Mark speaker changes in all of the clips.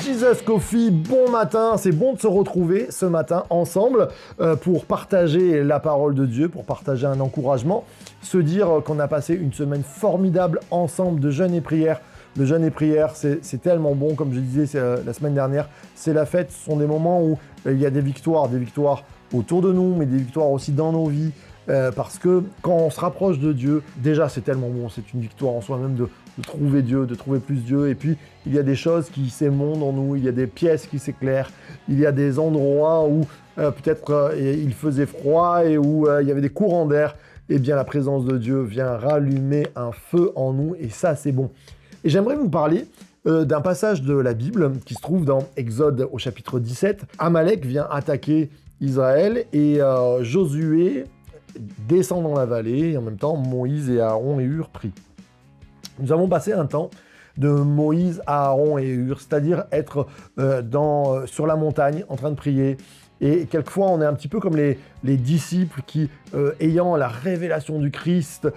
Speaker 1: Jesus Coffee, bon matin, c'est bon de se retrouver ce matin ensemble pour partager la parole de Dieu, pour partager un encouragement, se dire qu'on a passé une semaine formidable ensemble de jeûne et prière. Le jeûne et prière, c'est tellement bon, comme je disais la semaine dernière, c'est la fête, ce sont des moments où il y a des victoires autour de nous, mais des victoires aussi dans nos vies, parce que quand on se rapproche de Dieu, déjà c'est tellement bon, c'est une victoire en soi-même de trouver Dieu, de trouver plus Dieu, et puis il y a des choses qui s'émondent en nous, il y a des pièces qui s'éclairent, il y a des endroits où peut-être il faisait froid et où il y avait des courants d'air, et bien la présence de Dieu vient rallumer un feu en nous, et ça c'est bon. Et j'aimerais vous parler d'un passage de la Bible qui se trouve dans Exode au chapitre 17. Amalek vient attaquer Israël et Josué descend dans la vallée et en même temps Moïse et Aaron et Hur prient. Nous avons passé un temps de Moïse, Aaron et Hur, c'est-à-dire être sur la montagne en train de prier. Et quelquefois, on est un petit peu comme les disciples qui, ayant la révélation du Christ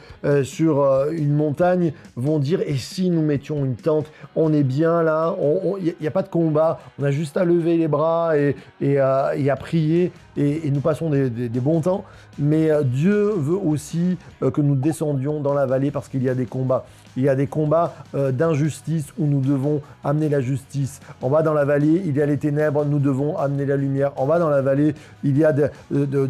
Speaker 1: sur une montagne, vont dire « Et si nous mettions une tente, on est bien là, il n'y a pas de combat, on a juste à lever les bras et à prier et nous passons des bons temps. » Mais Dieu veut aussi que nous descendions dans la vallée parce qu'il y a des combats. Il y a des combats d'injustice où nous devons amener la justice. En bas dans la vallée, il y a les ténèbres, nous devons amener la lumière. En bas dans la vallée, il y a de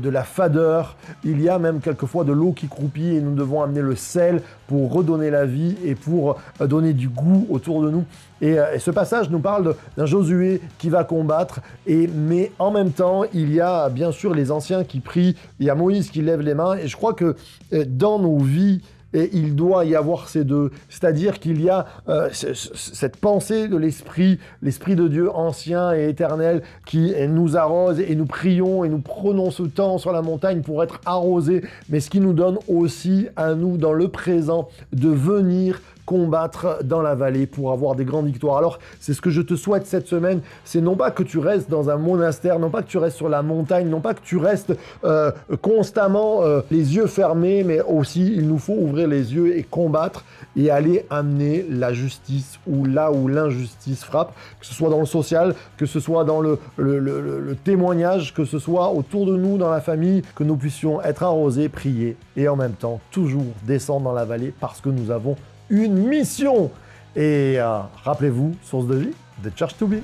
Speaker 1: la fadeur, il y a même quelquefois de l'eau qui croupit et nous devons amener le sel pour redonner la vie et pour donner du goût autour de nous. Et ce passage nous parle d'un Josué qui va combattre, mais en même temps, il y a bien sûr les anciens qui prient, il y a Moïse qui lève les mains, et je crois que dans nos vies, et il doit y avoir ces deux, c'est-à-dire qu'il y a cette pensée de l'Esprit de Dieu ancien et éternel qui nous arrose et nous prions et nous prenons ce temps sur la montagne pour être arrosés, mais ce qui nous donne aussi à nous dans le présent de venir combattre dans la vallée pour avoir des grandes victoires. Alors, c'est ce que je te souhaite cette semaine, c'est non pas que tu restes dans un monastère, non pas que tu restes sur la montagne, non pas que tu restes constamment les yeux fermés, mais aussi il nous faut ouvrir les yeux et combattre et aller amener la justice ou là où l'injustice frappe, que ce soit dans le social, que ce soit dans le témoignage, que ce soit autour de nous, dans la famille, que nous puissions être arrosés, prier et en même temps toujours descendre dans la vallée parce que nous avons une mission. Et rappelez-vous, source de vie, The Church to Be.